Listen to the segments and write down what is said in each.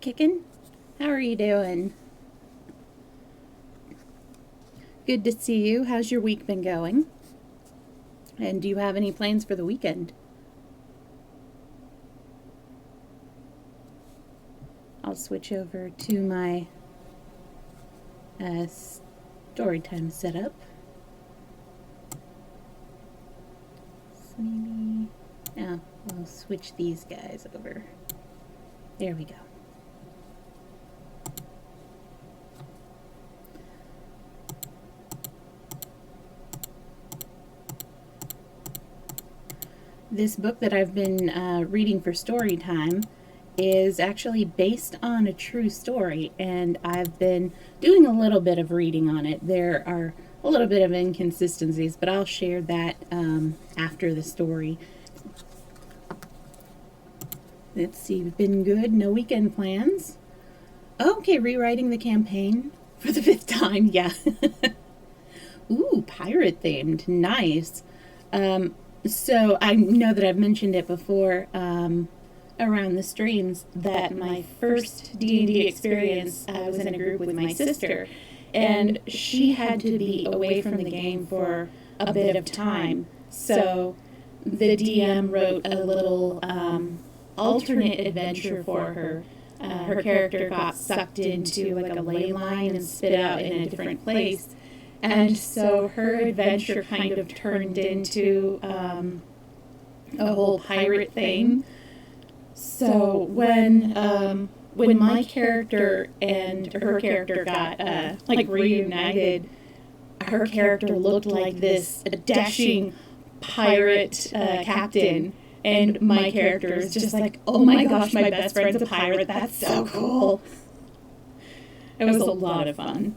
Kickin'. How are you doing? Good to see you. How's your week been going? And do you have any plans for the weekend? I'll switch over to my Storytime setup. So maybe now we'll switch these guys over. There we go. This book that I've been reading for story time is actually based on a true story, and I've been doing a little bit of reading on it. There are a little bit of inconsistencies, but I'll share that after the story. Let's see, been good, no weekend plans. Okay, rewriting the campaign for the 5th time, yeah. Ooh, pirate themed, nice. So I know that I've mentioned it before around the streams that my first D&D experience, I was in a group with my sister, and she had to be away from the game for a bit of time. So the DM wrote a little alternate adventure for her. Her character got sucked into like a ley line and spit out in a different place. And so her adventure kind of turned into a whole pirate thing. So when my character and her character got like reunited, her character looked like this dashing pirate captain, and my character is just like, oh my gosh, my best friend's a pirate. That's so cool. It was a lot of fun.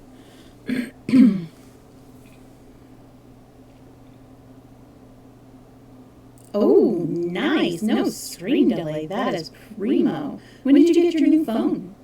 Oh, nice. No screen delay. That is primo. When did you get your new phone?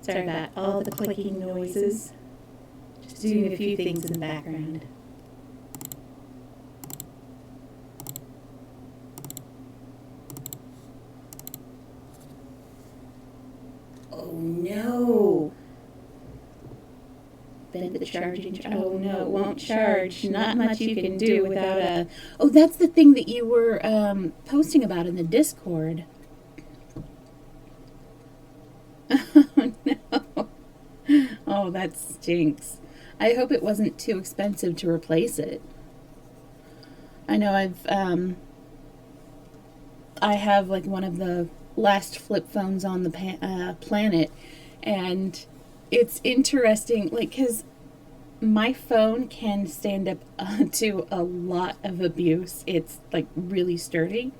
Sorry about all the clicking noises. Just doing a few things in the background. Oh no! Bend the charging. Oh no, it won't charge. Not much you can do without a. Oh, that's the thing that you were posting about in the Discord. Oh no. Oh, that stinks. I hope it wasn't too expensive to replace it. I know I have like one of the last flip phones on the planet, and it's interesting, like, because my phone can stand up to a lot of abuse. It's like really sturdy.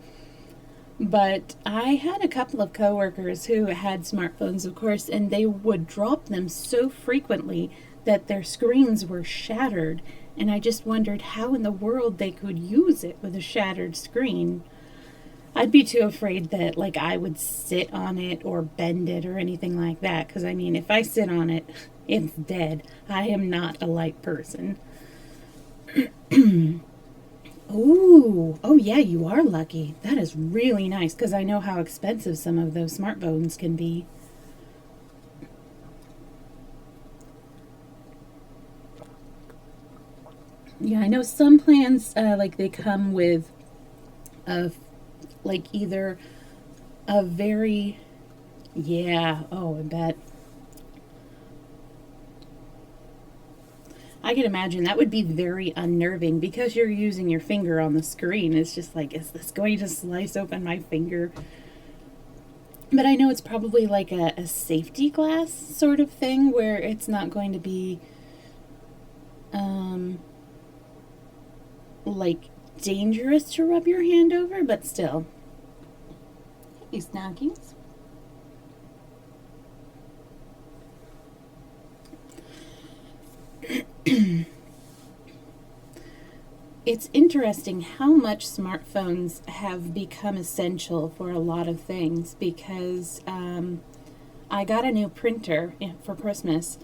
But I had a couple of coworkers who had smartphones, of course, and they would drop them so frequently that their screens were shattered. And I just wondered how in the world they could use it with a shattered screen. I'd be too afraid that, like, I would sit on it or bend it or anything like that. Because, I mean, if I sit on it, it's dead. I am not a light person. Oh yeah, you are lucky. That is really nice, because I know how expensive some of those smartphones can be. Yeah, I know some plans, like they come with like either a very, yeah, oh, I bet. I can imagine that would be very unnerving because you're using your finger on the screen. It's just like, is this going to slice open my finger? But I know it's probably like a safety glass sort of thing where it's not going to be like dangerous to rub your hand over, but still. Hey, Snuggies. It's interesting how much smartphones have become essential for a lot of things because I got a new printer for Christmas,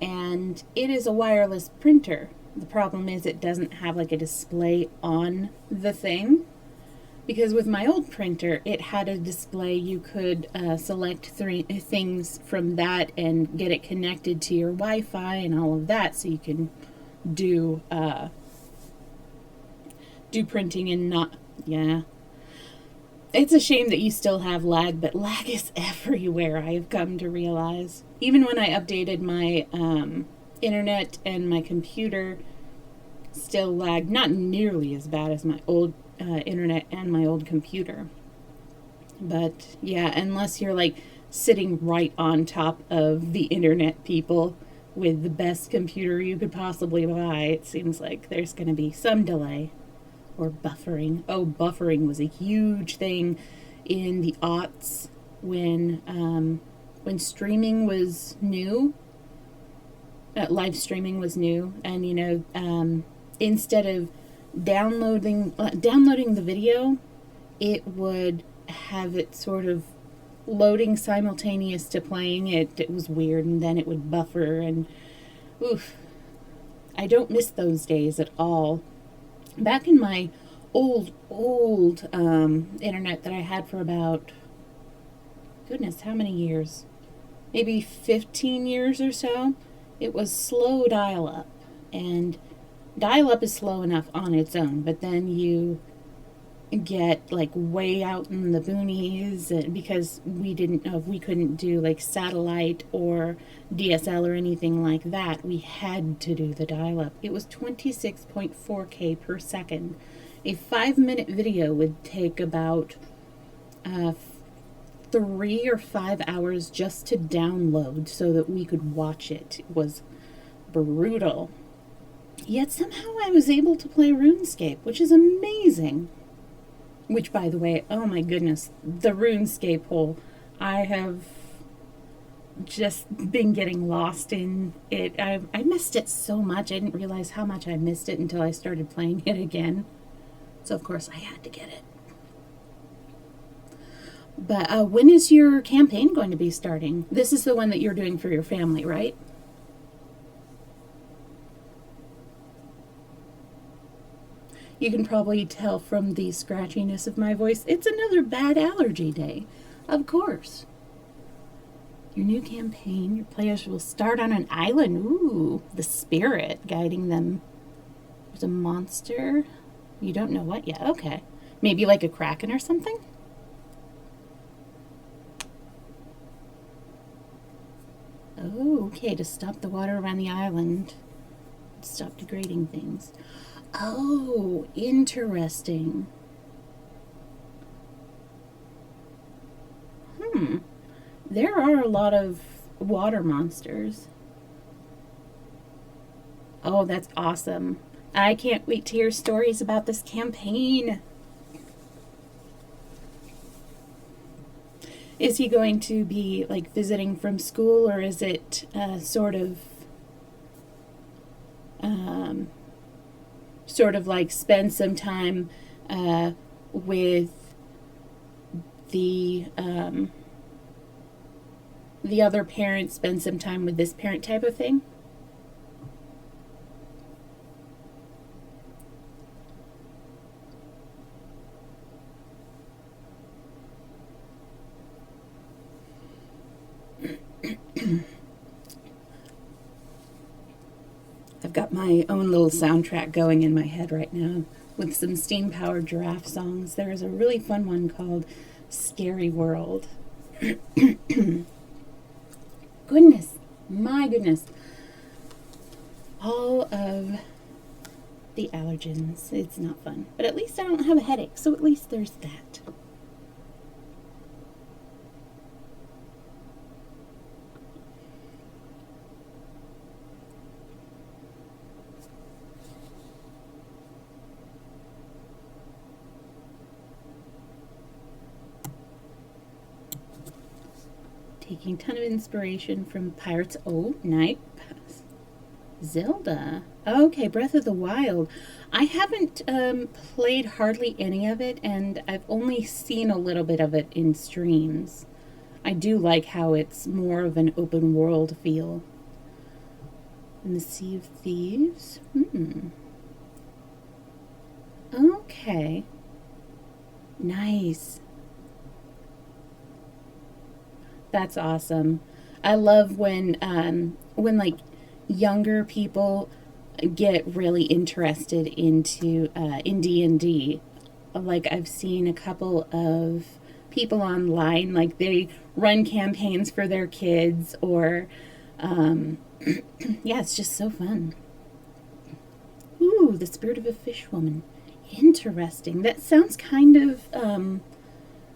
and it is a wireless printer. The problem is it doesn't have like a display on the thing, because with my old printer it had a display. You could select things from that and get it connected to your Wi-Fi and all of that, so you can do printing and not, yeah. It's a shame that you still have lag, but lag is everywhere, I have come to realize. Even when I updated my internet and my computer, still lagged. Not nearly as bad as my old internet and my old computer. But yeah, unless you're like sitting right on top of the internet people with the best computer you could possibly buy, it seems like there's going to be some delay. Or buffering. Oh, buffering was a huge thing in the aughts when streaming was new. Live streaming was new, and instead of downloading the video, it would have it sort of loading simultaneous to playing it. It was weird, and then it would buffer, and oof. I don't miss those days at all. Back in my old internet that I had for about, goodness, how many years? Maybe 15 years or so. It was slow dial-up. And dial-up is slow enough on its own, but then you get like way out in the boonies, and because we couldn't do like satellite or DSL or anything like that, we had to do the dial-up. It was 26.4K per second. A 5-minute video would take about 3 or 5 hours just to download so that we could watch it. It was brutal. Yet somehow I was able to play RuneScape, which is amazing. Which, by the way, oh my goodness, the RuneScape hole. I have just been getting lost in it. I missed it so much. I didn't realize how much I missed it until I started playing it again. So, of course, I had to get it. But when is your campaign going to be starting? This is the one that you're doing for your family, right? You can probably tell from the scratchiness of my voice, it's another bad allergy day. Of course. Your new campaign, your players will start on an island. Ooh, the spirit guiding them. There's a monster. You don't know what yet. Okay. Maybe like a kraken or something? Oh, okay, to stop the water around the island. Stop degrading things. Oh, interesting. There are a lot of water monsters. Oh, that's awesome. I can't wait to hear stories about this campaign. Is he going to be like visiting from school, or is it sort of like spend some time with the other parent, spend some time with this parent type of thing? I've got my own little soundtrack going in my head right now with some steam-powered giraffe songs. There is a really fun one called Scary World. Goodness, my goodness. All of the allergens. It's not fun. But at least I don't have a headache, so at least there's that. taking a ton of inspiration from Pirates. Oh, night. Zelda. Okay, Breath of the Wild. I haven't played hardly any of it, and I've only seen a little bit of it in streams. I do like how it's more of an open world feel. And the Sea of Thieves. Okay. Nice. That's awesome. I love when like younger people get really interested into in D&D. Like I've seen a couple of people online, like they run campaigns for their kids, or yeah, it's just so fun. Ooh, the spirit of a fish woman. Interesting. That sounds kind of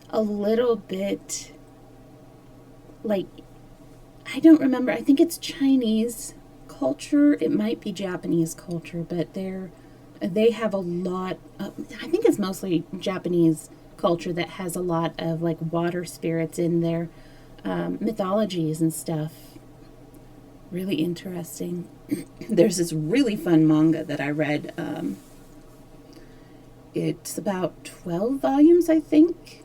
a little bit like, I don't remember. I think it's Chinese culture. It might be Japanese culture, but they have a lot I think it's mostly Japanese culture that has a lot of like water spirits in their mythologies and stuff. Really interesting. There's this really fun manga that I read. It's about 12 volumes, I think,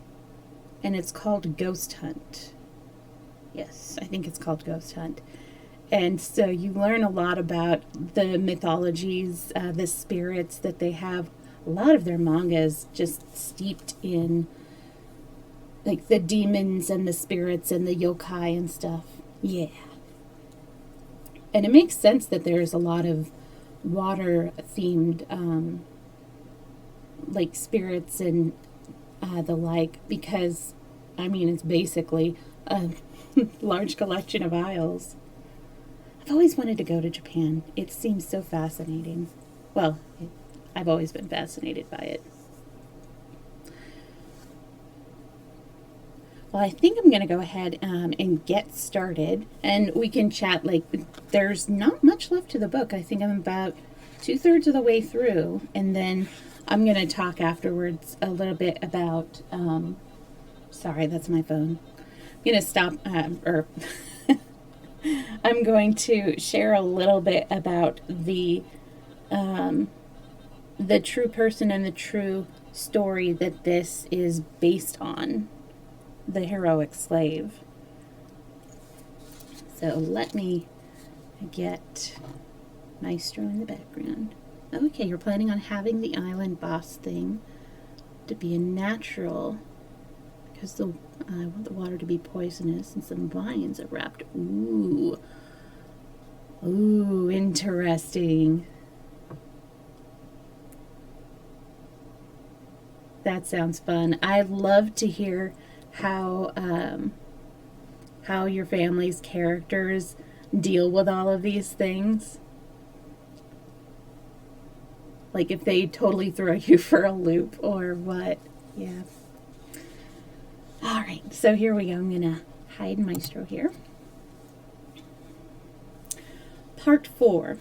and it's called Ghost Hunt. Yes, I think it's called Ghost Hunt. And so you learn a lot about the mythologies, the spirits that they have. A lot of their mangas just steeped in like the demons and the spirits and the yokai and stuff. Yeah. And it makes sense that there's a lot of water themed like spirits and the like, because I mean it's basically a large collection of isles. I've always wanted to go to Japan. It seems so fascinating. Well, I've always been fascinated by it. Well, I think I'm going to go ahead and get started, and we can chat. Like, there's not much left to the book. I think I'm about 2/3 of the way through, and then I'm going to talk afterwards a little bit about, sorry, that's my phone. I'm going to stop, I'm going to share a little bit about the true person and the true story that this is based on, the heroic slave. So let me get Maestro in the background. Okay, you're planning on having the island boss thing to be a natural, because I want the water to be poisonous and some vines are wrapped. Ooh, interesting. That sounds fun. I love to hear how your family's characters deal with all of these things. Like if they totally throw you for a loop or what. Yeah. All right, so here we go. I'm going to hide Maestro here. Part 4.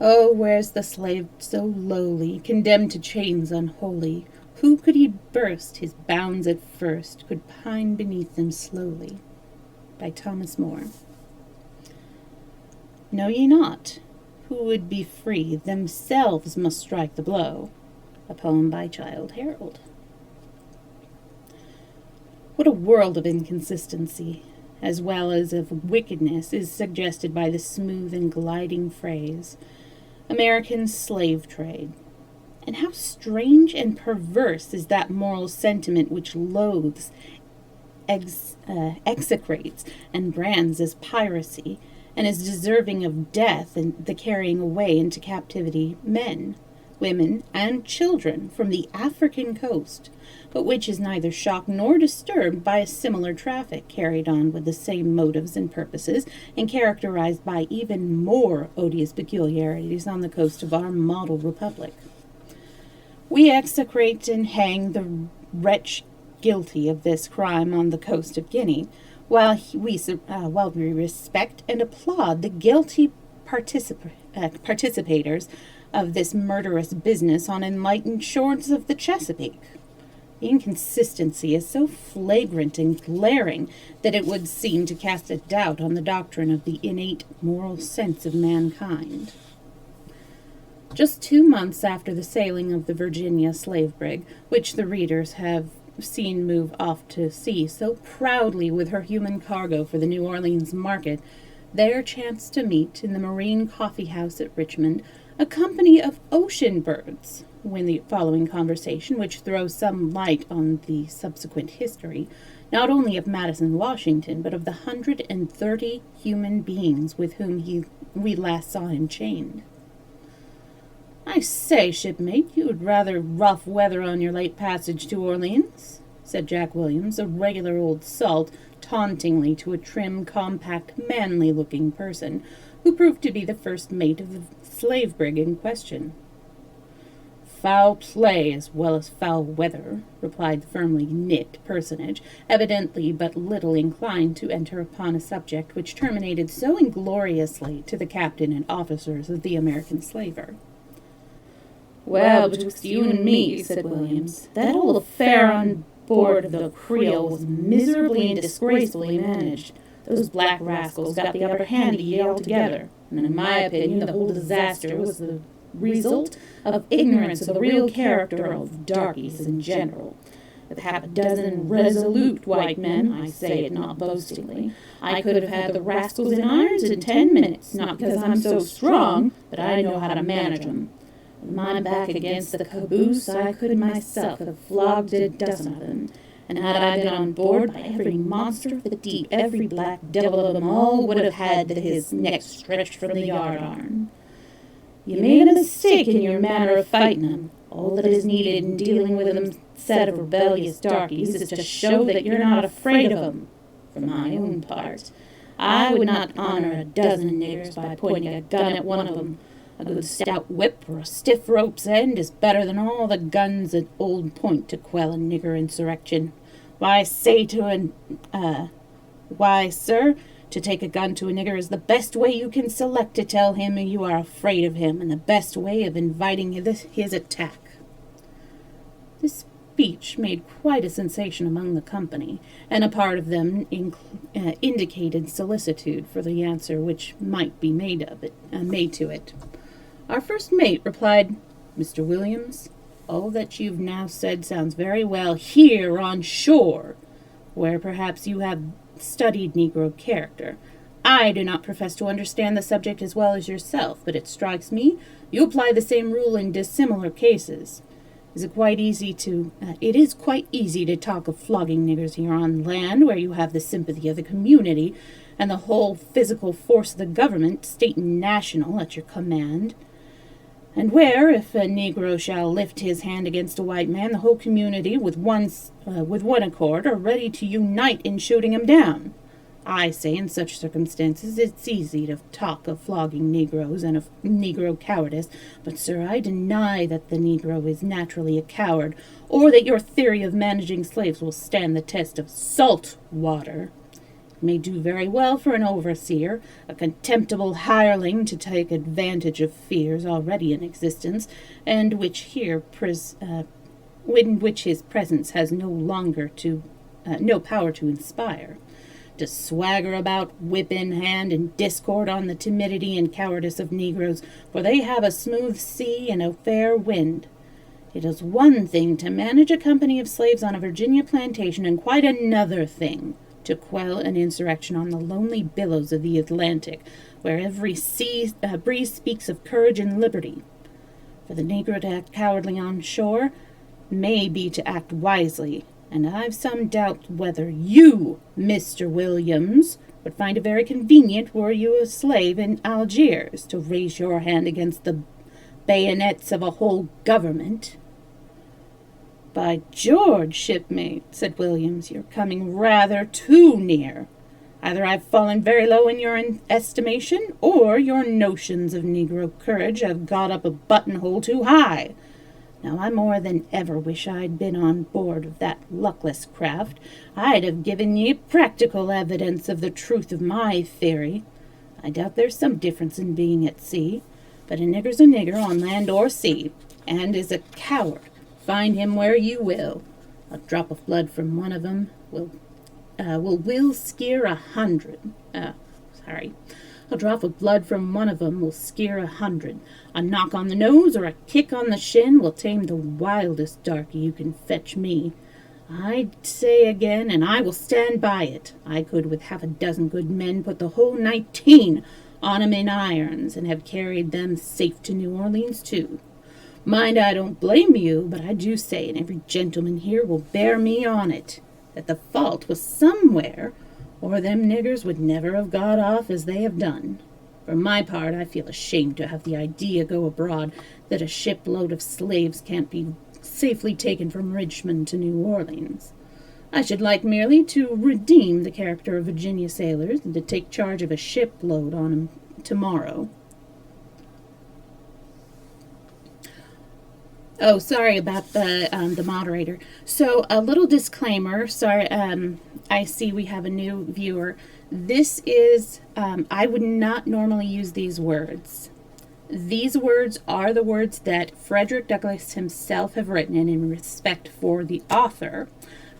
Oh, where's the slave so lowly, condemned to chains unholy? Who could he burst his bounds at first, could pine beneath them slowly? By Thomas Moore. Know ye not, who would be free, themselves must strike the blow? A poem by Childe Harold. What a world of inconsistency, as well as of wickedness, is suggested by the smooth and gliding phrase, American slave trade. And how strange and perverse is that moral sentiment which loathes, execrates, and brands as piracy, and is deserving of death and the carrying away into captivity men, women, and children from the African coast, but which is neither shocked nor disturbed by a similar traffic carried on with the same motives and purposes, and characterized by even more odious peculiarities on the coast of our model republic. We execrate and hang the wretch guilty of this crime on the coast of Guinea, while we respect and applaud the guilty participators of this murderous business on enlightened shores of the Chesapeake. The inconsistency is so flagrant and glaring that it would seem to cast a doubt on the doctrine of the innate moral sense of mankind. Just 2 months after the sailing of the Virginia slave brig, which the readers have seen move off to sea so proudly with her human cargo for the New Orleans market, there chanced to meet in the Marine Coffee House at Richmond a company of ocean birds, when the following conversation, which throws some light on the subsequent history, not only of Madison, Washington, but of the 130 human beings with whom we last saw him chained. "I say, shipmate, you had rather rough weather on your late passage to Orleans," said Jack Williams, a regular old salt, tauntingly to a trim, compact, manly-looking person, who proved to be the first mate of the slave brig in question. "Foul play as well as foul weather," replied the firmly knit personage, evidently but little inclined to enter upon a subject which terminated so ingloriously to the captain and officers of the American slaver. "Well, betwixt you and me," said Williams, "that whole affair on board of the Creole was miserably and disgracefully managed. Those black rascals got the upper hand of ye altogether, and in my opinion the whole disaster was the result of ignorance of the real character of darkies in general. With half a dozen resolute white men, I say it not boastingly, I could have had the rascals in irons in 10 minutes, not because I'm so strong, but I know how to manage 'em. With my back against the caboose, I could myself have flogged a dozen of them, and had I been on board, by every monster of the deep, every black devil of them all would have had his neck stretched from the yardarm. You made a mistake in your manner of fighting 'em. All that is needed in dealing with 'em set of rebellious darkies is to show that you're not afraid of 'em. For my own part, I would not honor a dozen niggers by pointing a gun at one of 'em. A good stout whip or a stiff rope's end is better than all the guns at Old Point to quell a nigger insurrection. Why, sir, to take a gun to a nigger is the best way you can select to tell him you are afraid of him, and the best way of inviting his attack." This speech made quite a sensation among the company, and a part of them indicated solicitude for the answer which might be made to it. Our first mate replied, "Mr. Williams, all that you've now said sounds very well here on shore, where perhaps you have studied Negro character. I do not profess to understand the subject as well as yourself, but it strikes me you apply the same rule in dissimilar cases. It is quite easy to talk of flogging niggers here on land, where you have the sympathy of the community and the whole physical force of the government, state and national, at your command, and where, if a Negro shall lift his hand against a white man, the whole community, with one accord, are ready to unite in shooting him down. I say, in such circumstances, it's easy to talk of flogging Negroes and of Negro cowardice, but, sir, I deny that the Negro is naturally a coward, or that your theory of managing slaves will stand the test of salt water. May do very well for an overseer, a contemptible hireling, to take advantage of fears already in existence, and which his presence has no power to inspire. To swagger about, whip in hand, and discord on the timidity and cowardice of Negroes, for they have a smooth sea and a fair wind. It is one thing to manage a company of slaves on a Virginia plantation, and quite another thing to quell an insurrection on the lonely billows of the Atlantic, where every breeze speaks of courage and liberty. For the Negro to act cowardly on shore may be to act wisely, and I've some doubt whether you, Mr. Williams, would find it very convenient, were you a slave in Algiers, to raise your hand against the bayonets of a whole government." "By George, shipmate," said Williams, "you're coming rather too near. Either I've fallen very low in your estimation, or your notions of Negro courage have got up a buttonhole too high. Now, I more than ever wish I'd been on board of that luckless craft. I'd have given ye practical evidence of the truth of my theory. I doubt there's some difference in being at sea, but a nigger's a nigger on land or sea, and is a coward. Find him where you will. A drop of blood from one of 'em will scare 100. A drop of blood from one of 'em will scare 100. A knock on the nose or a kick on the shin will tame the wildest darky you can fetch me. I say again, and I will stand by it, I could with half a dozen good men put the whole 19 on 'em in irons, and have carried them safe to New Orleans, too. Mind, I don't blame you, but I do say, and every gentleman here will bear me on it, that the fault was somewhere, or them niggers would never have got off as they have done. For my part, I feel ashamed to have the idea go abroad that a shipload of slaves can't be safely taken from Richmond to New Orleans. I should like merely to redeem the character of Virginia sailors and to take charge of a shipload on 'em tomorrow. Oh, sorry about the moderator. So, a little disclaimer. Sorry, I see we have a new viewer. This is, I would not normally use these words. These words are the words that Frederick Douglass himself have written, and in respect for the author,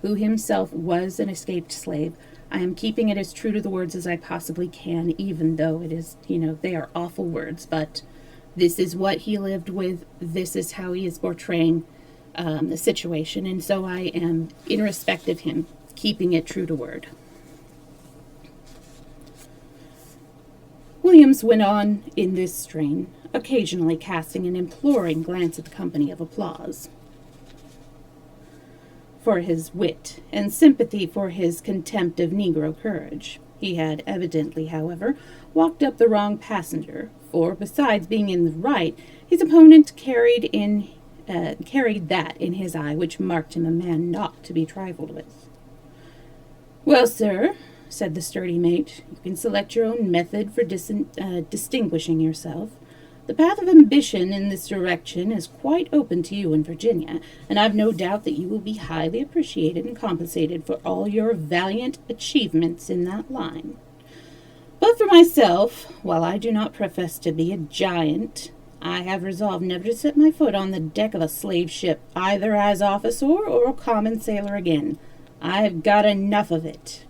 who himself was an escaped slave, I am keeping it as true to the words as I possibly can, even though it is, they are awful words, but this is what he lived with. This is how he is portraying the situation, and so I am, in respect of him, keeping it true to word. Williams went on in this strain, occasionally casting an imploring glance at the company of applause for his wit, and sympathy for his contempt of Negro courage. He had evidently, however, walked up the wrong passenger, for, besides being in the right, his opponent carried that in his eye which marked him a man not to be trifled with. "Well, sir," said the sturdy mate, "you can select your own method for distinguishing yourself. The path of ambition in this direction is quite open to you in Virginia, and I've no doubt that you will be highly appreciated and compensated for all your valiant achievements in that line. But for myself, while I do not profess to be a giant, I have resolved never to set my foot on the deck of a slave ship, either as officer or a common sailor again. I've got enough of it."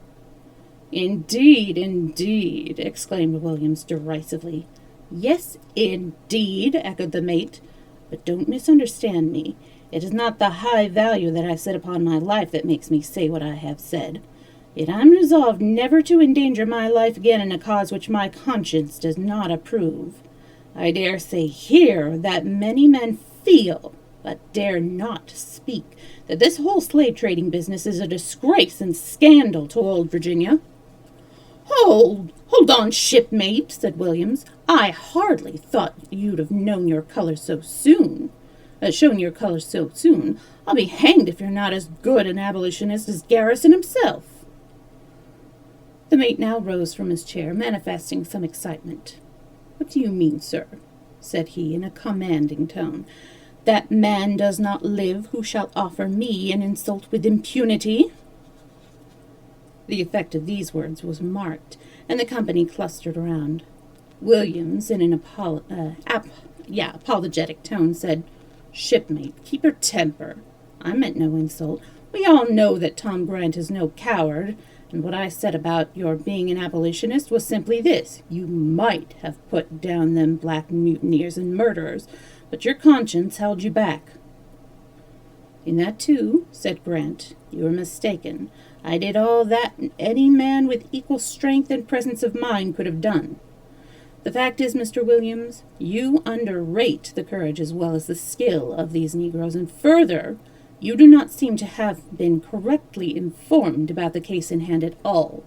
"Indeed, indeed," exclaimed Williams derisively. "Yes, indeed," echoed the mate. "But don't misunderstand me. It is not the high value that I set upon my life that makes me say what I have said. Yet I'm resolved never to endanger my life again in a cause which my conscience does not approve. I dare say here that many men feel, but dare not speak, that this whole slave-trading business is a disgrace and scandal to old Virginia." Hold on, shipmate," said Williams. "I hardly thought you'd have known your colors so soon. Shown your colors so soon. I'll be hanged if you're not as good an abolitionist as Garrison himself." The mate now rose from his chair, manifesting some excitement. "What do you mean, sir?" said he, in a commanding tone. "That man does not live who shall offer me an insult with impunity?" The effect of these words was marked, and the company clustered around. Williams, in an apologetic tone, said, "Shipmate, keep your temper. I meant no insult. We all know that Tom Grant is no coward, and what I said about your being an abolitionist was simply this: you might have put down them black mutineers and murderers, but your conscience held you back." "In that, too," said Grant, "you are mistaken. I did all that any man with equal strength and presence of mind could have done. The fact is, Mr. Williams, you underrate the courage as well as the skill of these Negroes, and further, you do not seem to have been correctly informed about the case in hand at all."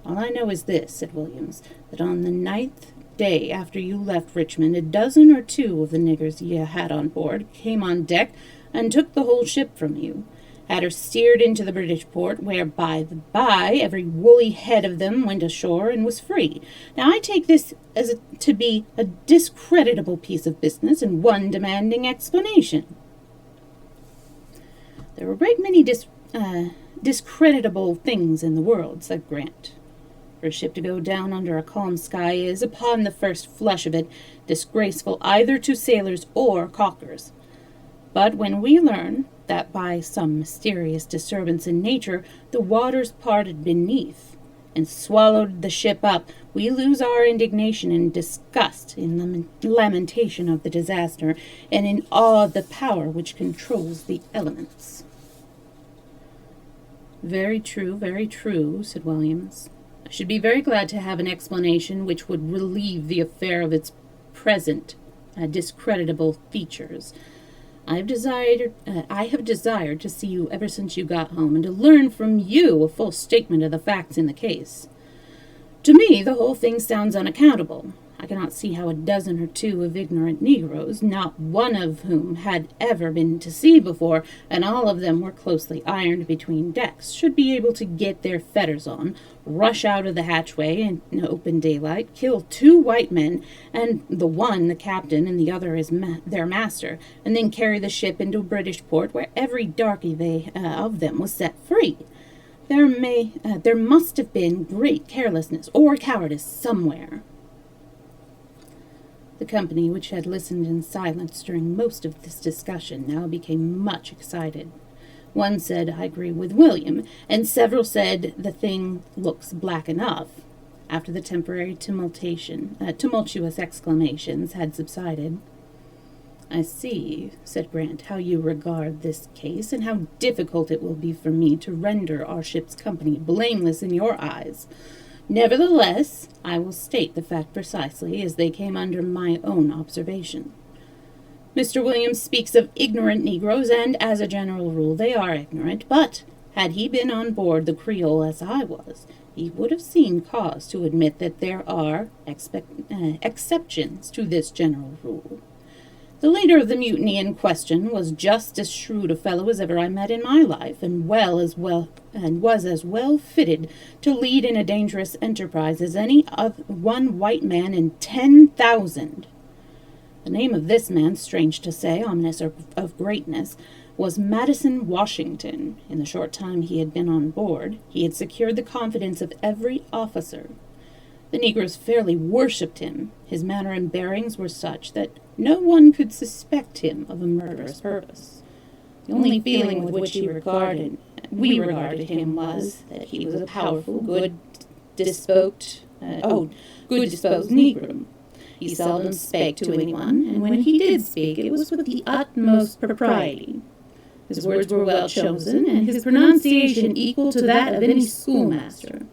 "All I know is this," said Williams, "that on the 9th day after you left Richmond, a dozen or two of the niggers you had on board came on deck and took the whole ship from you, had her steered into the British port, where, by the by, every woolly head of them went ashore and was free. Now I take this to be a discreditable piece of business, and one demanding explanation." "There are a great many discreditable things in the world," said Grant. "For a ship to go down under a calm sky is, upon the first flush of it, disgraceful either to sailors or caulkers. But when we learn that by some mysterious disturbance in nature the waters parted beneath and swallowed the ship up, we lose our indignation and disgust in lamentation of the disaster and in awe of the power which controls the elements. Very true, said Williams. I should be very glad to have an explanation which would relieve the affair of its present discreditable features. I have desired to see you ever since you got home, and to learn from you a full statement of the facts in the case. To me, the whole thing sounds unaccountable. I cannot see how a dozen or two of ignorant Negroes, not one of whom had ever been to sea before, and all of them were closely ironed between decks, should be able to get their fetters on, rush out of the hatchway in open daylight, kill 2 white men, and the one the captain and the other their master, and then carry the ship into British port, where every darky of them was set free. There must have been great carelessness or cowardice somewhere. The company, which had listened in silence during most of this discussion, now became much excited. One said, I agree with William, and several said, the thing looks black enough. After the temporary tumultuous exclamations had subsided. I see, said Grant, how you regard this case, and how difficult it will be for me to render our ship's company blameless in your eyes. Nevertheless, I will state the fact precisely as they came under my own observation. Mr. Williams speaks of ignorant Negroes, and as a general rule they are ignorant, but had he been on board the Creole as I was, he would have seen cause to admit that there are exceptions to this general rule. The leader of the mutiny in question was just as shrewd a fellow as ever I met in my life, and was as well fitted to lead in a dangerous enterprise as any one white man in 10,000. The name of this man, strange to say, ominous of greatness, was Madison Washington. In the short time he had been on board, he had secured the confidence of every officer. The Negroes fairly worshipped him. His manner and bearings were such that no one could suspect him of a murderous purpose. The only feeling with which we regarded him was that he was a powerful, good-disposed Negro. He seldom spake to anyone, and when he did speak, it was with the utmost propriety. His words were well chosen, and his pronunciation equal to that of any schoolmaster.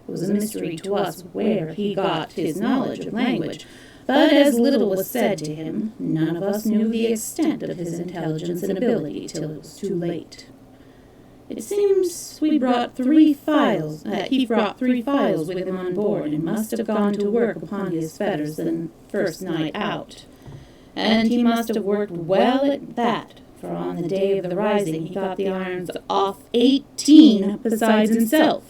It was a mystery to us where he got his knowledge of language, but as little was said to him, none of us knew the extent of his intelligence and ability till it was too late. It seems he brought 3 files with him on board, and must have gone to work upon his fetters the first night out. And he must have worked well at that, for on the day of the rising he got the irons off 18 besides himself.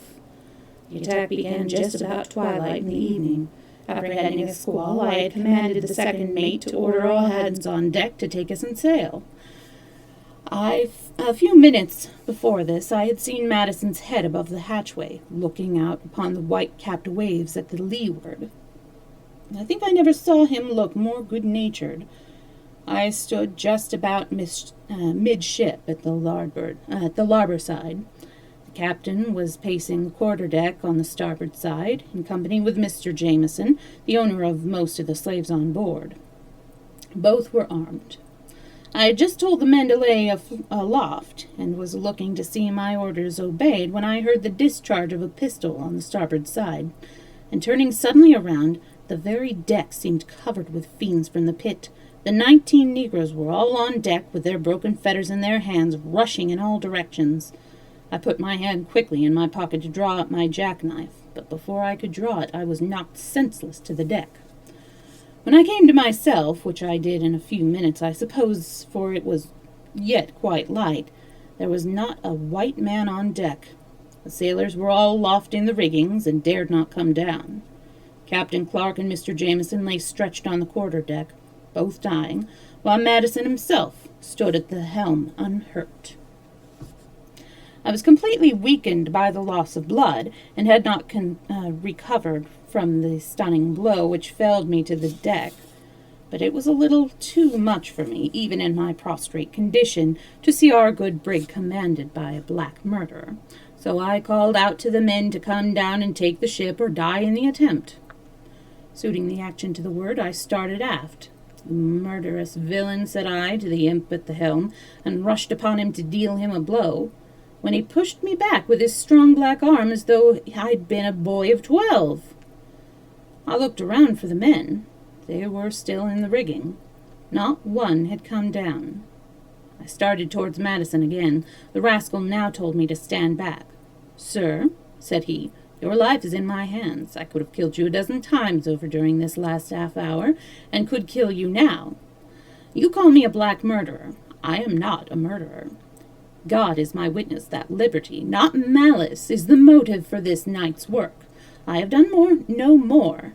The attack began just about twilight in the evening. Apprehending a squall, I had commanded the second mate to order all hands on deck to take us in sail. A few minutes before this, I had seen Madison's head above the hatchway, looking out upon the white-capped waves at the leeward. I think I never saw him look more good-natured. I stood just about midship at the larboard side. The captain was pacing the quarter-deck on the starboard side, in company with Mr. Jameson, the owner of most of the slaves on board. Both were armed. I had just told the men to lay aloft, and was looking to see my orders obeyed, when I heard the discharge of a pistol on the starboard side, and turning suddenly around, the very deck seemed covered with fiends from the pit. The 19 Negroes were all on deck, with their broken fetters in their hands, rushing in all directions. I put my hand quickly in my pocket to draw out my jackknife, but before I could draw it, I was knocked senseless to the deck. When I came to myself, which I did in a few minutes, I suppose, for it was yet quite light, there was not a white man on deck. The sailors were all aloft in the riggings, and dared not come down. Captain Clark and Mr. Jameson lay stretched on the quarter-deck, both dying, while Madison himself stood at the helm unhurt. I was completely weakened by the loss of blood, and had not recovered from the stunning blow which felled me to the deck, but it was a little too much for me, even in my prostrate condition, to see our good brig commanded by a black murderer. So I called out to the men to come down and take the ship or die in the attempt. Suiting the action to the word, I started aft. "You murderous villain," said I to the imp at the helm, and rushed upon him to deal him a blow, when he pushed me back with his strong black arm as though I'd been a boy of 12. I looked around for the men. They were still in the rigging. Not one had come down. I started towards Madison again. The rascal now told me to stand back. "Sir," said he, "your life is in my hands. I could have killed you a dozen times over during this last half-hour, and could kill you now. You call me a black murderer. I am not a murderer. God is my witness that liberty, not malice, is the motive for this night's work. I have done no more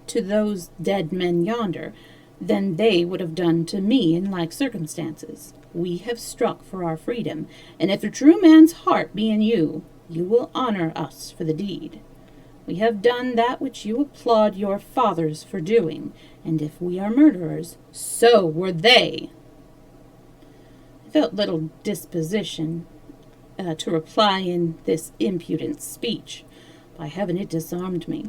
to those dead men yonder than they would have done to me in like circumstances. We have struck for our freedom, and if a true man's heart be in you, you will honor us for the deed. We have done that which you applaud your fathers for doing, and if we are murderers, so were they." I felt little disposition to reply in this impudent speech. By heaven, it disarmed me.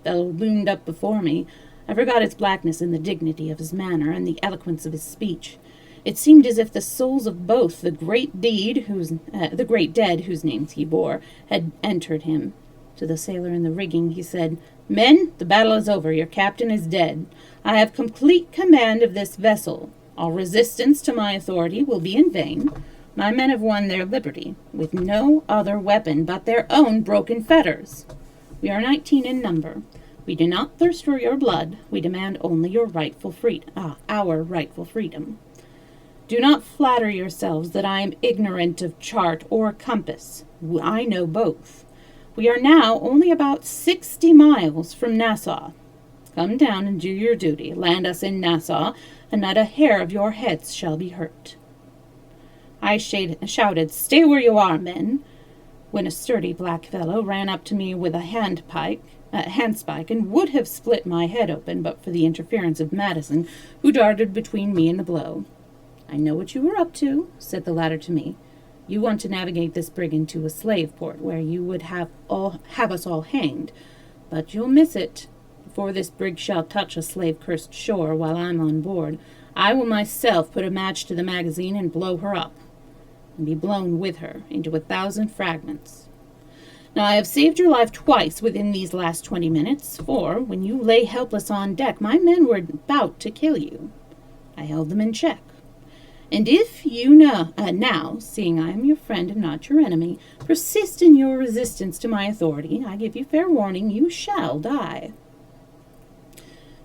The fellow loomed up before me. I forgot his blackness in the dignity of his manner and the eloquence of his speech. It seemed as if the souls of both the great dead whose names he bore had entered him. To the sailor in the rigging he said, "Men, the battle is over. Your captain is dead. I have complete command of this vessel. All resistance to my authority will be in vain. My men have won their liberty, with no other weapon but their own broken fetters. We are 19 in number. We do not thirst for your blood. We demand only our rightful freedom. Do not flatter yourselves that I am ignorant of chart or compass. I know both. We are now only about 60 miles from Nassau. Come down and do your duty. Land us in Nassau, and not a hair of your heads shall be hurt." I shouted, "Stay where you are, men," when a sturdy black fellow ran up to me with a handspike and would have split my head open but for the interference of Madison, who darted between me and the blow. "I know what you were up to," said the latter to me. "You want to navigate this brig into a slave port, where you would have us all hanged. But you'll miss it. Before this brig shall touch a slave-cursed shore while I'm on board, I will myself put a match to the magazine and blow her up, and be blown with her into 1,000 fragments. Now I have saved your life twice within these last 20 minutes, for when you lay helpless on deck, my men were about to kill you. I held them in check. And if you now, seeing I am your friend and not your enemy, persist in your resistance to my authority, I give you fair warning, you shall die."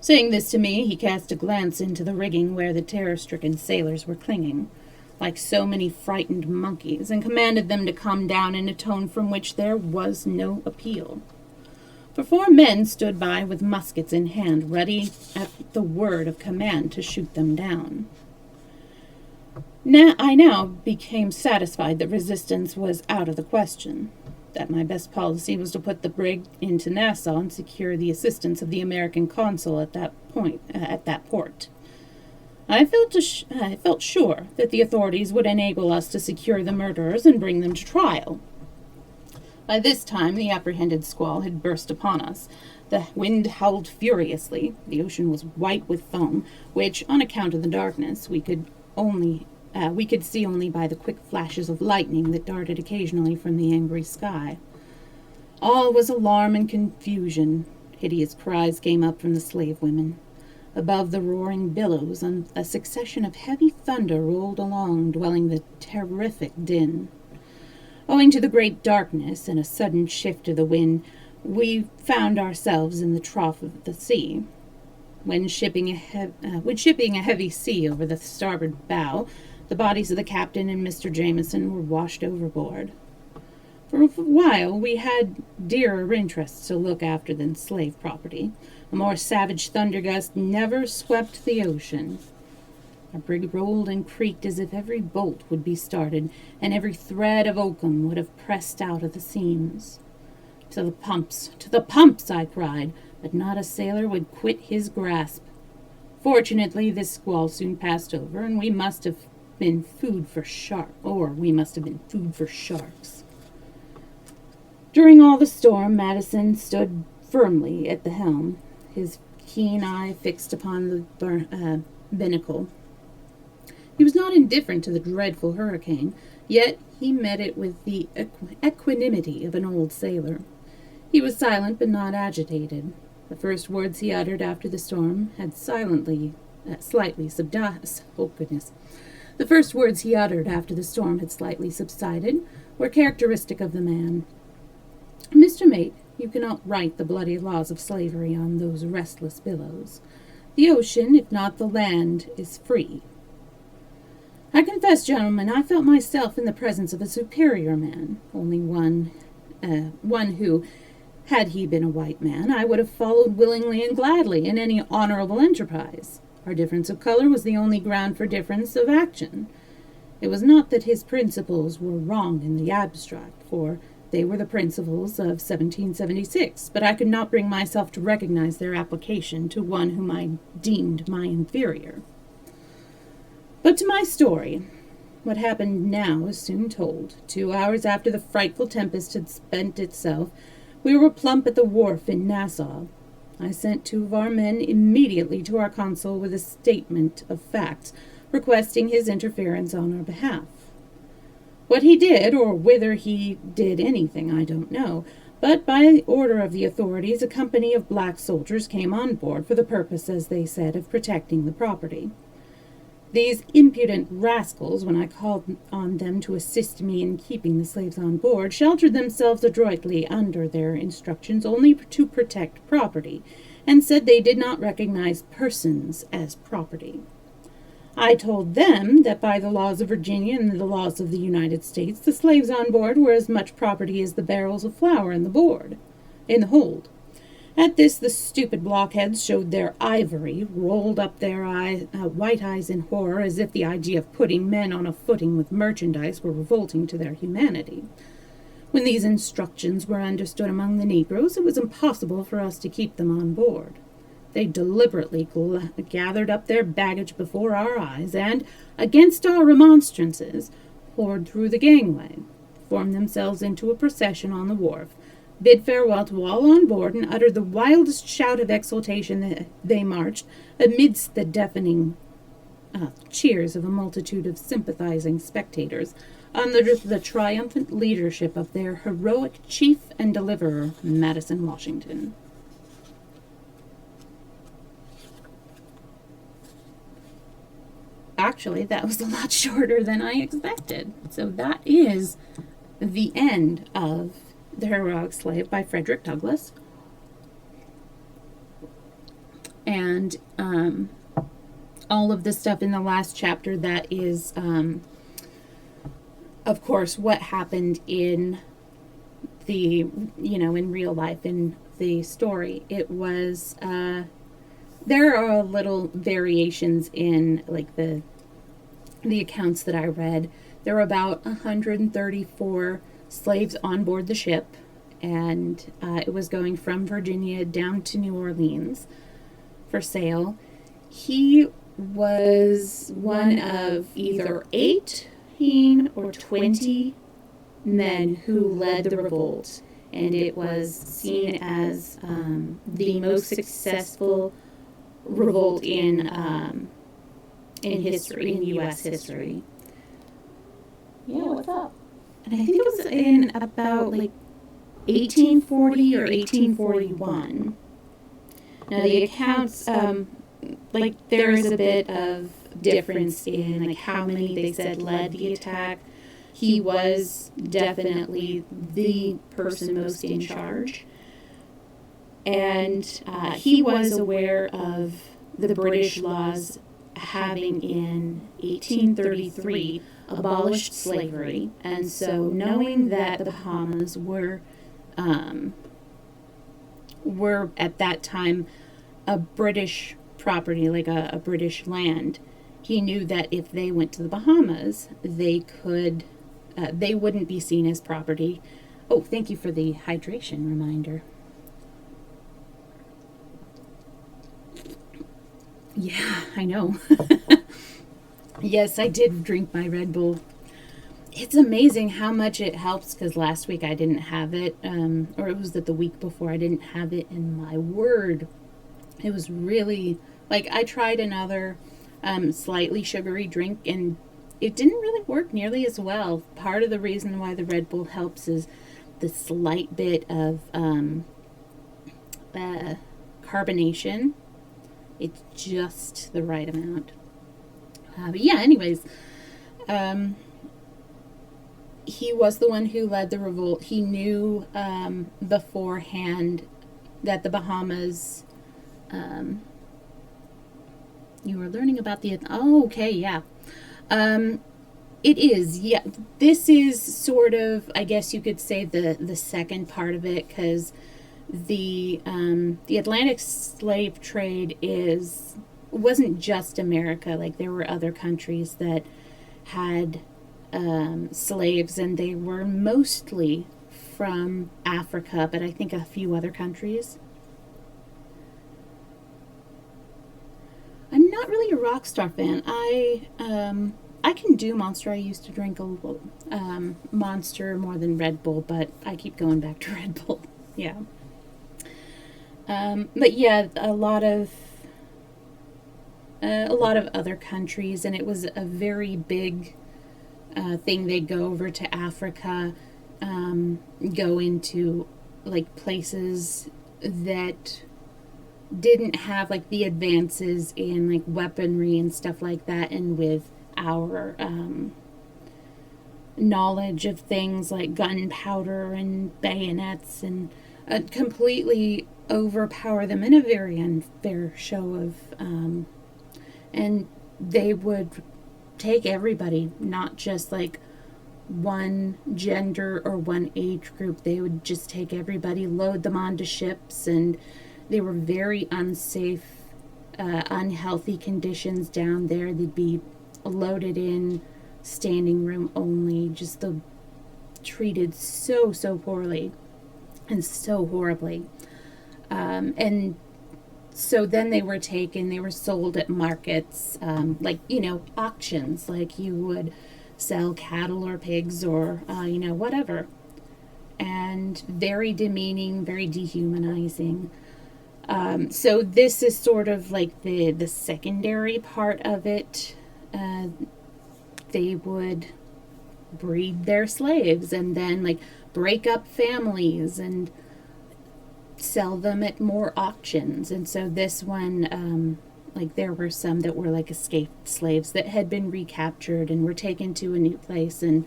Saying this to me, he cast a glance into the rigging where the terror-stricken sailors were clinging, like so many frightened monkeys, and commanded them to come down in a tone from which there was no appeal. For 4 men stood by with muskets in hand, ready at the word of command to shoot them down. I now became satisfied that resistance was out of the question, that my best policy was to put the brig into Nassau and secure the assistance of the American consul at that port. I felt sure that the authorities would enable us to secure the murderers and bring them to trial. By this time, the apprehended squall had burst upon us. The wind howled furiously. The ocean was white with foam, which, on account of the darkness, we could see only by the quick flashes of lightning that darted occasionally from the angry sky. All was alarm and confusion. Hideous cries came up from the slave women. Above the roaring billows, a succession of heavy thunder rolled along, dwelling the terrific din. Owing to the great darkness and a sudden shift of the wind, we found ourselves in the trough of the sea. When shipping a heavy sea over the starboard bow, the bodies of the captain and Mr. Jameson were washed overboard. For a while we had dearer interests to look after than slave property. A more savage thundergust never swept the ocean. Our brig rolled and creaked as if every bolt would be started, and every thread of oakum would have pressed out of the seams. "To the pumps! To the pumps!" I cried, but not a sailor would quit his grasp. Fortunately, this squall soon passed over, and we must have been food for sharks. During all the storm, Madison stood firmly at the helm, his keen eye fixed upon the binnacle. He was not indifferent to the dreadful hurricane, yet he met it with the equanimity of an old sailor. He was silent but not agitated. The first words he uttered after the storm had slightly subsided were characteristic of the man. "Mr. Mate, you cannot write the bloody laws of slavery on those restless billows. The ocean, if not the land, is free. I confess, gentlemen, I felt myself in the presence of a superior man, only one who, had he been a white man, I would have followed willingly and gladly in any honorable enterprise. Our difference of color was the only ground for difference of action. It was not that his principles were wrong in the abstract, for they were the principles of 1776, but I could not bring myself to recognize their application to one whom I deemed my inferior. But to my story. What happened now is soon told. 2 hours after the frightful tempest had spent itself, we were plump at the wharf in Nassau. I sent 2 of our men immediately to our consul with a statement of facts, requesting his interference on our behalf. What he did, or whether he did anything, I don't know, but by order of the authorities, a company of black soldiers came on board for the purpose, as they said, of protecting the property. These impudent rascals, when I called on them to assist me in keeping the slaves on board, sheltered themselves adroitly under their instructions only to protect property, and said they did not recognize persons as property. I told them that by the laws of Virginia and the laws of the United States, the slaves on board were as much property as the barrels of flour in the hold. At this, the stupid blockheads showed their ivory, rolled up their white eyes in horror, as if the idea of putting men on a footing with merchandise were revolting to their humanity. When these instructions were understood among the negroes, it was impossible for us to keep them on board. They deliberately gathered up their baggage before our eyes, and, against our remonstrances, poured through the gangway, formed themselves into a procession on the wharf, bid farewell to all on board, and uttered the wildest shout of exultation that they marched, amidst the deafening cheers of a multitude of sympathizing spectators, under the triumphant leadership of their heroic chief and deliverer, Madison Washington. Actually, that was a lot shorter than I expected. So that is the end of The Heroic Slave by Frederick Douglass. And all of the stuff in the last chapter, that is, of course, what happened in the, in real life, in the story. It was, there are little variations in, like, the accounts that I read. There were about 134 slaves on board the ship, and it was going from Virginia down to New Orleans for sale. He was one of either 18 or 20 men who led the revolt, and it was seen as the most successful revolt in history, in U.S. history. Yeah, what's up? And I think it was in about, 1840 or 1841. Now, the accounts, there is a bit of difference in, how many they said led the attack. He was definitely the person most in charge. And he was aware of the British laws having in 1833 abolished slavery, and so knowing that the Bahamas were at that time a British property, like a British land, he knew that if they went to the Bahamas, they wouldn't be seen as property. Oh, thank you for the hydration reminder. Yeah, I know. Yes, I did drink my Red Bull. It's amazing how much it helps because last week I didn't have it, or it was the week before I didn't have it, and my word, it was really like I tried another slightly sugary drink and it didn't really work nearly as well. Part of the reason why the Red Bull helps is the slight bit of carbonation. It's just the right amount. But yeah, anyways, um, he was the one who led the revolt. He knew beforehand that the Bahamas. You were learning about the. Oh, okay, yeah. It is, yeah. This is sort of, I guess you could say, the second part of it, because the Atlantic slave trade wasn't just America. Like there were other countries that had slaves, and they were mostly from Africa, but I think a few other countries. I'm not really a rock star fan. I can do Monster. I used to drink a Monster more than Red Bull, but I keep going back to Red Bull. Yeah. But yeah, a lot of other countries, and it was a very big thing. They'd go over to Africa, go into like places that didn't have like the advances in like weaponry and stuff like that, and with our knowledge of things like gunpowder and bayonets, and completely overpower them in a very unfair show of and they would take everybody, not just like one gender or one age group. They would just take everybody, load them onto ships, and they were very unsafe, unhealthy conditions down there. They'd be loaded in, standing room only, just treated so poorly and so horribly. And so then they were taken, they were sold at markets, like, auctions, like you would sell cattle or pigs or, whatever. And very demeaning, very dehumanizing. So this is sort of like the secondary part of it. They would breed their slaves and then like break up families and sell them at more auctions. And so this one, like there were some that were like escaped slaves that had been recaptured and were taken to a new place and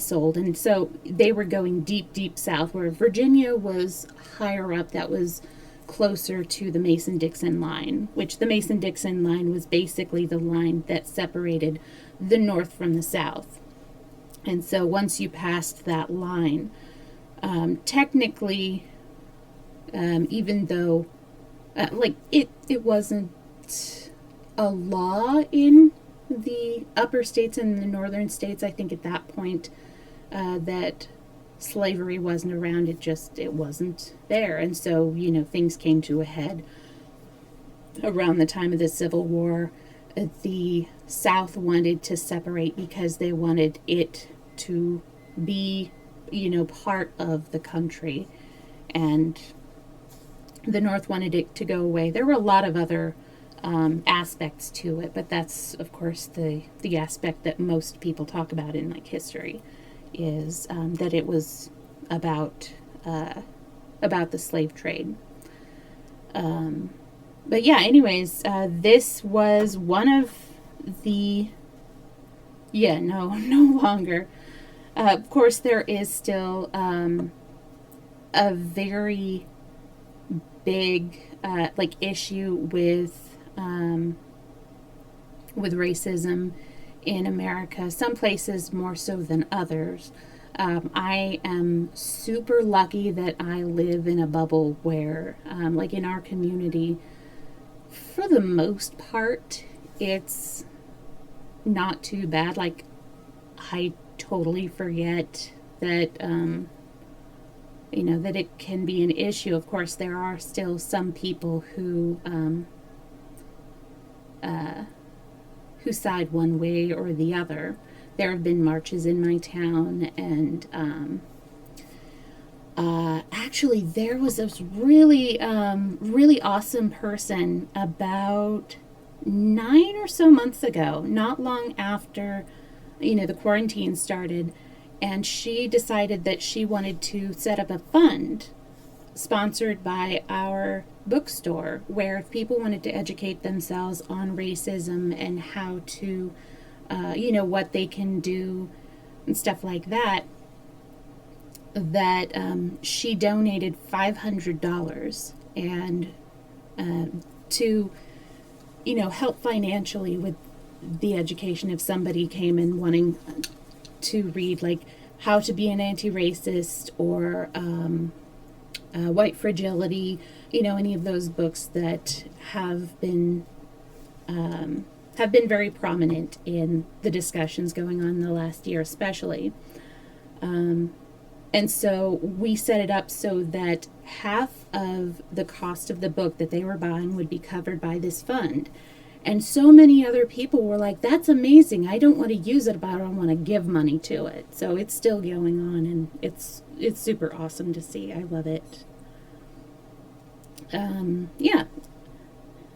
sold. And so they were going deep south, where Virginia was higher up. That was closer to the Mason-Dixon line, which the Mason-Dixon line was basically the line that separated the North from the South. And so once you passed that line, technically, even though like it wasn't a law in the upper states and the northern states, I think at that point that slavery wasn't around. It wasn't there. And so, things came to a head around the time of the Civil War. The South wanted to separate because they wanted it to be, part of the country. And the North wanted it to go away. There were a lot of other aspects to it, but that's, of course, the aspect that most people talk about in, like, history, is that it was about the slave trade. But yeah, anyways, this was one of the... Yeah, no, no longer. Of course, there is still a very big issue with racism in America. Some places more so than others. I am super lucky that I live in a bubble where, like in our community, for the most part, it's not too bad. Like, I totally forget that, that it can be an issue. Of course, there are still some people who who side one way or the other. There have been marches in my town, and actually, there was this really awesome person about 9 or so months ago, not long after, the quarantine started, and she decided that she wanted to set up a fund sponsored by our bookstore where if people wanted to educate themselves on racism and how to, what they can do and stuff like that, that she donated $500 and to help financially with the education if somebody came in wanting to read like How to Be an Anti-Racist or White Fragility, any of those books that have been very prominent in the discussions going on in the last year especially. And so we set it up so that half of the cost of the book that they were buying would be covered by this fund. And so many other people were like, that's amazing. I don't want to use it, but I don't want to give money to it. So it's still going on, and it's super awesome to see. I love it. Yeah.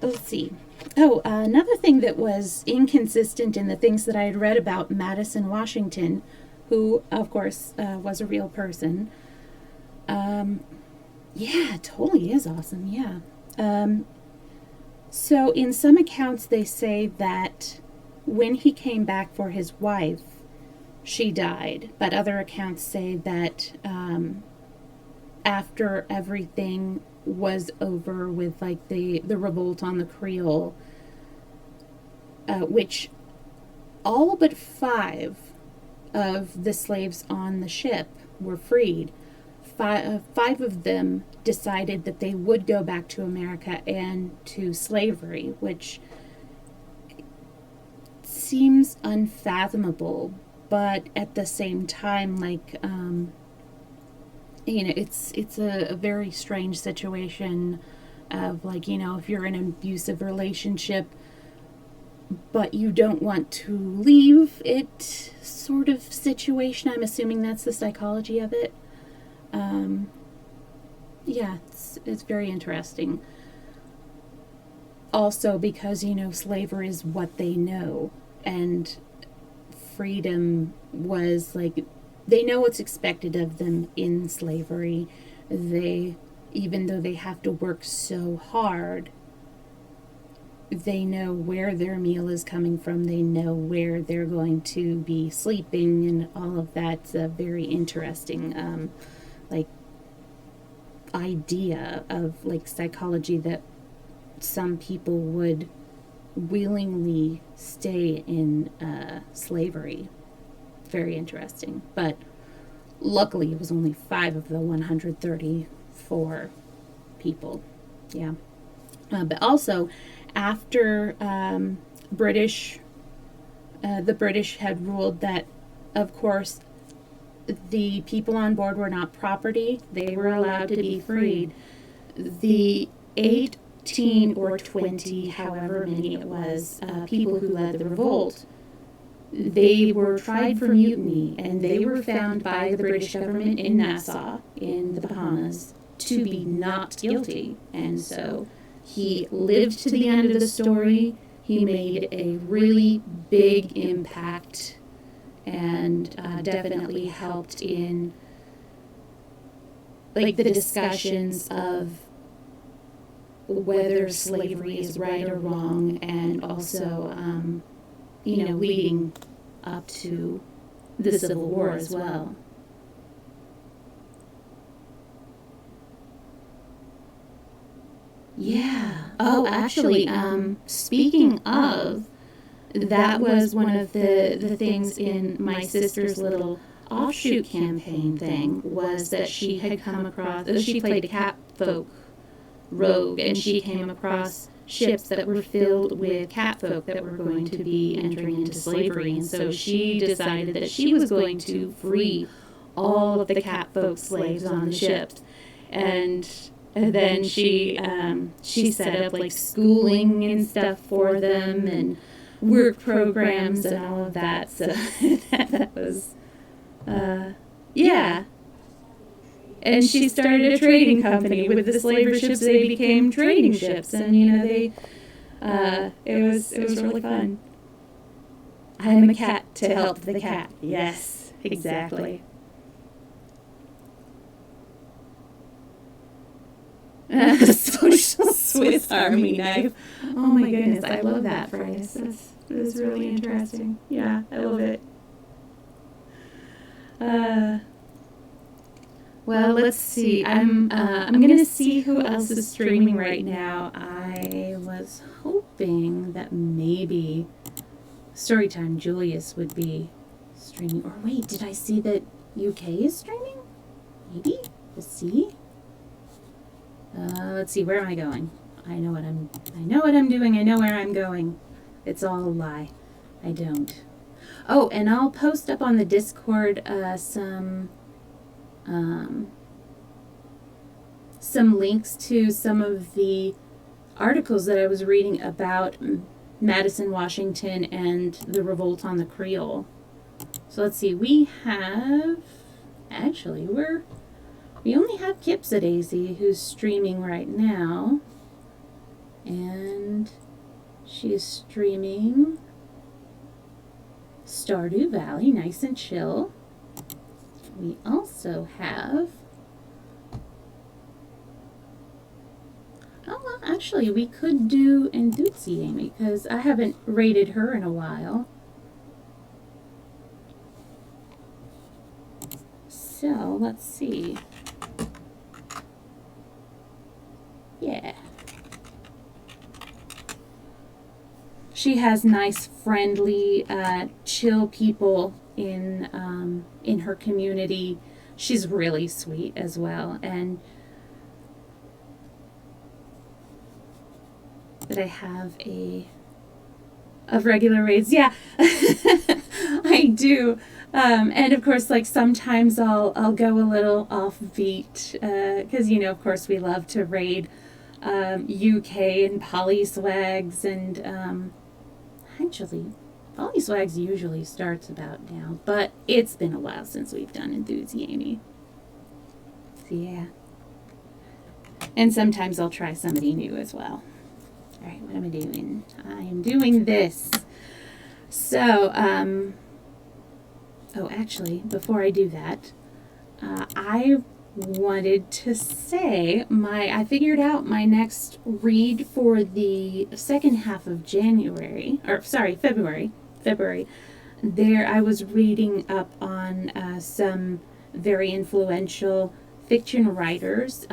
Let's see. Oh, another thing that was inconsistent in the things that I had read about Madison, Washington, who, of course, was a real person. Yeah, it totally is awesome, yeah. So in some accounts they say that when he came back for his wife, she died. But other accounts say that after everything was over with, like, the revolt on the Creole, which all but 5 of the slaves on the ship were freed. 5 of them decided that they would go back to America and to slavery, which seems unfathomable, but at the same time, like, it's a very strange situation of, like, if you're in an abusive relationship, but you don't want to leave it sort of situation. I'm assuming that's the psychology of it. Yeah, it's very interesting. Also because, slavery is what they know, and freedom was like, they know what's expected of them in slavery. Even though they have to work so hard, they know where their meal is coming from. They know where they're going to be sleeping, and all of that's a very interesting, idea of, like, psychology that some people would willingly stay in slavery. Very interesting. But luckily it was only 5 of the 134 people. Yeah. But also, after the British had ruled that, of course, the people on board were not property, they were allowed to be freed. The 18 or 20, however many it was, people who led the revolt, they were tried for mutiny, and they were found by the British government in Nassau, in the Bahamas, to be not guilty. And so he lived to the end of the story. He made a really big impact, and definitely helped in, like, the discussions of whether slavery is right or wrong, and also, leading up to the Civil War as well. Yeah. Oh, actually, speaking of, that was one of the things in my sister's little offshoot campaign thing, was that she had come across, she played a cat folk rogue, and she came across ships that were filled with cat folk that were going to be entering into slavery. And so she decided that she was going to free all of the cat folk slaves on the ships. And And then she set up like schooling and stuff for them and work programs and all of that. So that was, yeah. And she started a trading company. With the slaver ships, they became trading ships. And, it was really fun. I'm a cat to help the cat. Yes, exactly. Social Swiss Army knife. Oh my goodness, I love that phrase. That's really interesting. Yeah, I love it. Well, let's see. I'm gonna see who else is streaming right now. I was hoping that maybe Storytime Julius would be streaming. Or wait, did I see that UK is streaming? Maybe? Let's see. Let's see. Where am I going? I know what I'm doing. I know where I'm going. It's all a lie. I don't. Oh, and I'll post up on the Discord some links to some of the articles that I was reading about Madison, Washington, and the revolt on the Creole. So let's see. We only have Kipsadaisy who's streaming right now, and she's streaming Stardew Valley, nice and chill. We also have, actually, we could do Amy because I haven't rated her in a while. So, let's see. Yeah. She has nice, friendly, chill people in her community. She's really sweet as well. And that I have of regular raids. Yeah, I do. And of course, like sometimes I'll go a little offbeat because of course we love to raid UK and Polyswags, and actually Polyswags usually starts about now, but it's been a while since we've done Amy. So yeah, and sometimes I'll try somebody new as well. All right, what am I doing? I am doing this. So, actually, before I do that, I wanted to say I figured out my next read for the second half of February. There, I was reading up on some very influential fiction writers,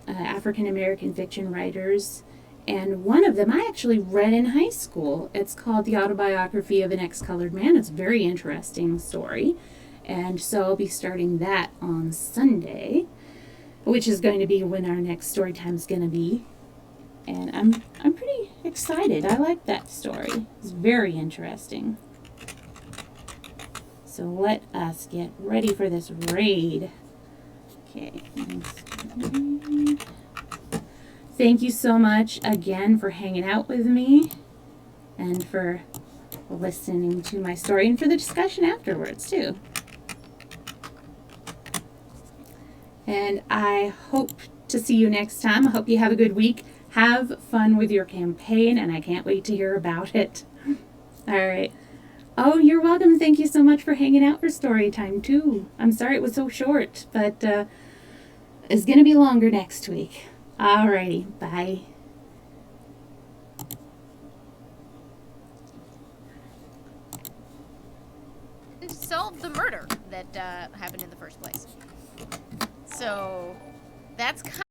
African American fiction writers. And one of them I actually read in high school. It's called The Autobiography of an Ex-Colored Man. It's a very interesting story. And so I'll be starting that on Sunday, which is going to be when our next story time is going to be. And I'm pretty excited. I like that story. It's very interesting. So let us get ready for this raid. Okay. Thank you so much again for hanging out with me and for listening to my story and for the discussion afterwards too. And I hope to see you next time. I hope you have a good week. Have fun with your campaign, and I can't wait to hear about it. All right. Oh, you're welcome. Thank you so much for hanging out for story time too. I'm sorry it was so short, but it's going to be longer next week. Alrighty, bye. Solve the murder that happened in the first place. So that's kind